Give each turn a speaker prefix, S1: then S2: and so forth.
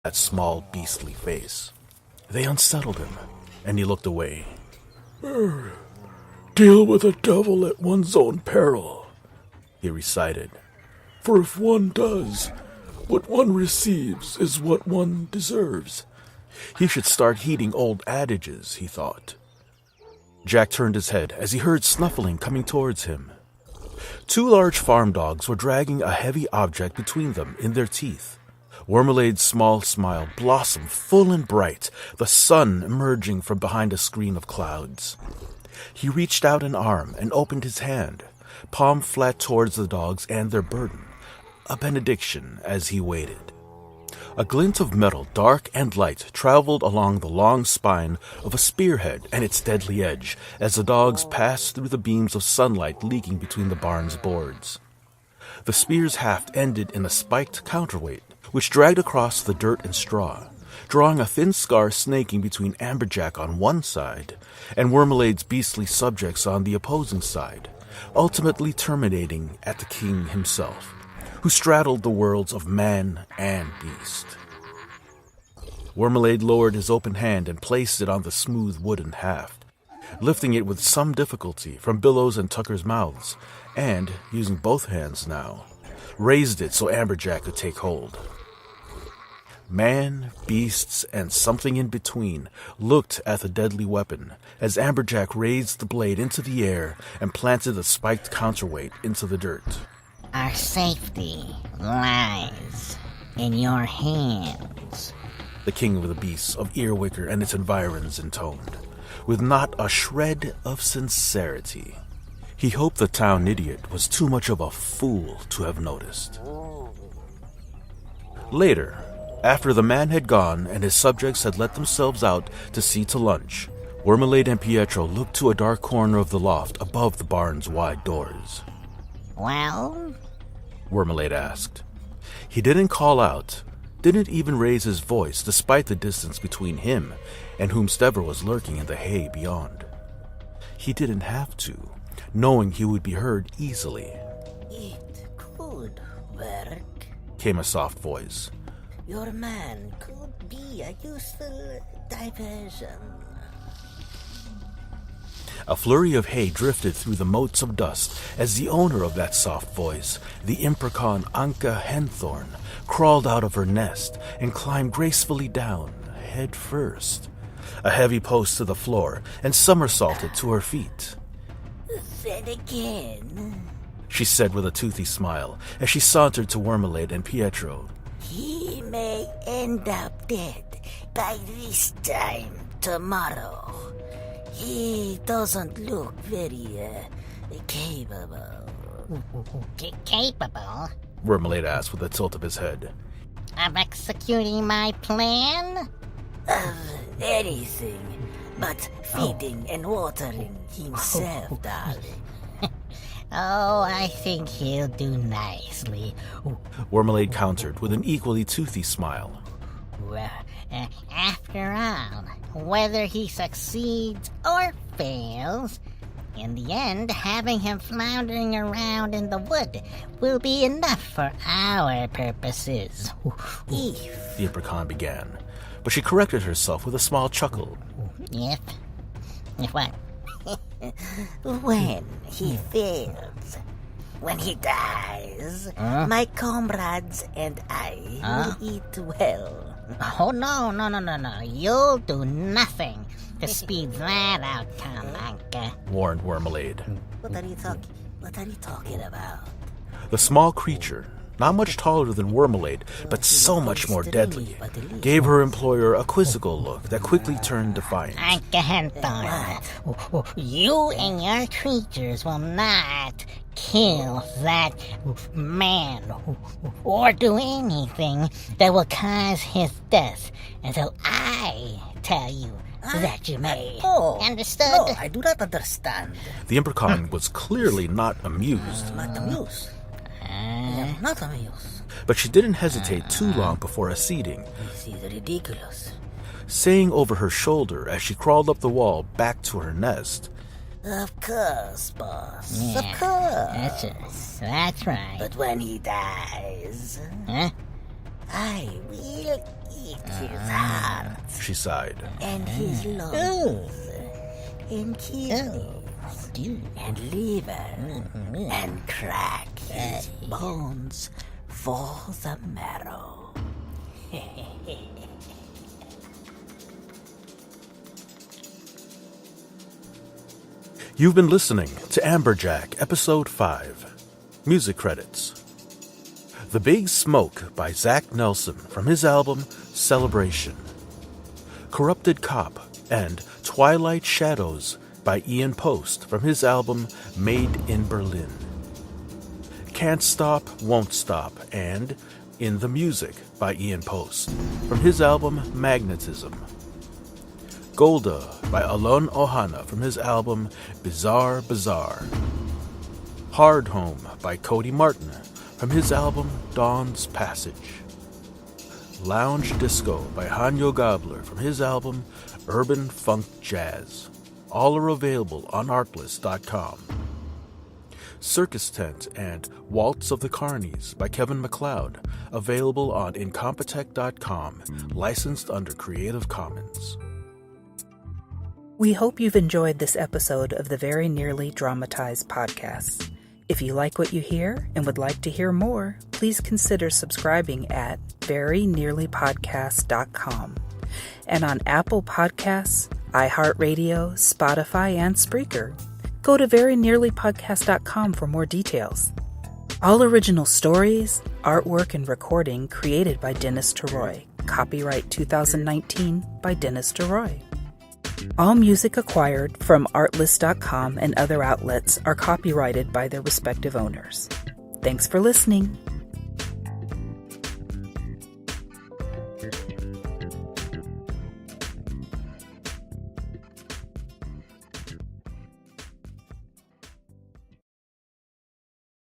S1: that small, beastly face. They unsettled him, and he looked away.
S2: Deal with a devil at one's own peril,
S1: he recited.
S2: For if one does, what one receives is what one deserves.
S1: He should start heeding old adages, he thought. Jack turned his head as he heard snuffling coming towards him. 2 large farm dogs were dragging a heavy object between them in their teeth. Wurmalade's small smile blossomed full and bright, the sun emerging from behind a screen of clouds. He reached out an arm and opened his hand, palm flat towards the dogs and their burden, a benediction as he waited. A glint of metal, dark and light, traveled along the long spine of a spearhead and its deadly edge as the dogs passed through the beams of sunlight leaking between the barn's boards. The spear's haft ended in a spiked counterweight, which dragged across the dirt and straw, drawing a thin scar snaking between Amberjack on one side and Wurmalade's beastly subjects on the opposing side, ultimately terminating at the king himself, who straddled the worlds of man and beast. Wurmalade lowered his open hand and placed it on the smooth wooden haft, lifting it with some difficulty from Billow's and Tucker's mouths, and, using both hands now, raised it so Amberjack could take hold. Man, beasts, and something in between looked at the deadly weapon as Amberjack raised the blade into the air and planted the spiked counterweight into the dirt.
S3: Our safety lies in your hands,
S1: the king of the beasts of Earwicker and its environs intoned, with not a shred of sincerity. He hoped the town idiot was too much of a fool to have noticed. Later, after the man had gone and his subjects had let themselves out to see to lunch, Wurmalade and Pietro looked to a dark corner of the loft above the barn's wide doors.
S3: Well?
S1: Wurmalade asked. He didn't call out, didn't even raise his voice despite the distance between him and whomstever was lurking in the hay beyond. He didn't have to, knowing he would be heard easily.
S4: It could work,
S1: came a soft voice.
S4: Your man could be a useful diversion.
S1: A flurry of hay drifted through the motes of dust as the owner of that soft voice, the imprechaun Anca Henthorn, crawled out of her nest and climbed gracefully down, head first, a heavy post to the floor, and somersaulted to her feet.
S4: Then again,
S1: she said with a toothy smile as she sauntered to Wurmalade and Pietro.
S4: He may end up dead by this time tomorrow. He doesn't look very, capable.
S3: Capable?
S1: Wurmalade asked with a tilt of his head.
S3: Of executing my plan?
S4: Of anything but feeding and watering himself, darling.
S3: Oh, I think he'll do nicely.
S1: Wurmalade countered with an equally toothy smile.
S3: Well, after all, whether he succeeds or fails, in the end, having him floundering around in the wood will be enough for our purposes.
S4: If
S1: the imprechaun began, but she corrected herself with a small chuckle.
S3: If what?
S4: When he fails, when he dies, my comrades and I will eat well.
S3: Oh, no. You'll do nothing to speed that outcome, Anca,
S1: warned Wurmalade.
S4: What are you talking about?
S1: The small creature, not much taller than Wurmalade, but so much more deadly, gave her employer a quizzical look that quickly turned defiant.
S3: Anca Henthorn, you and your creatures will not kill that man or do anything that will cause his death until I tell you that you may. Understood?
S4: No, I do not understand.
S1: The imprechaun was clearly not amused.
S4: Not amused. I am not amused.
S1: But she didn't hesitate too long before acceding.
S4: This is ridiculous.
S1: Saying over her shoulder as she crawled up the wall back to her nest.
S4: Of course, boss.
S3: Yeah,
S4: of course.
S3: That's right.
S4: But when he dies...
S3: Huh?
S4: I will eat his heart
S1: she sighed.
S4: and his lungs and kidneys and liver and crack his bones for the marrow.
S1: You've been listening to Amberjack, Episode 5. Music credits. The Big Smoke by Zach Nelson from his album Celebration. Corrupted Cop and Twilight Shadows by Ian Post from his album Made in Berlin. Can't Stop, Won't Stop and In the Music by Ian Post from his album Magnetism. Golda by Alon Ohana from his album Bizarre Bizarre. Hard Home by Cody Martin from his album Dawn's Passage. Lounge Disco by Hanyo Gabler from his album Urban Funk Jazz. All are available on Artlist.com. Circus Tent and Waltz of the Carnies by Kevin MacLeod, available on Incompetech.com, licensed under Creative Commons.
S5: We hope you've enjoyed this episode of the Very Nearly Dramatized podcast. If you like what you hear and would like to hear more, please consider subscribing at verynearlypodcast.com and on Apple Podcasts, iHeartRadio, Spotify, and Spreaker. Go to verynearlypodcast.com for more details. All original stories, artwork, and recording created by Dennis Teroy. Copyright 2019 by Dennis Teroy. All music acquired from Artlist.com and other outlets are copyrighted by their respective owners. Thanks for listening.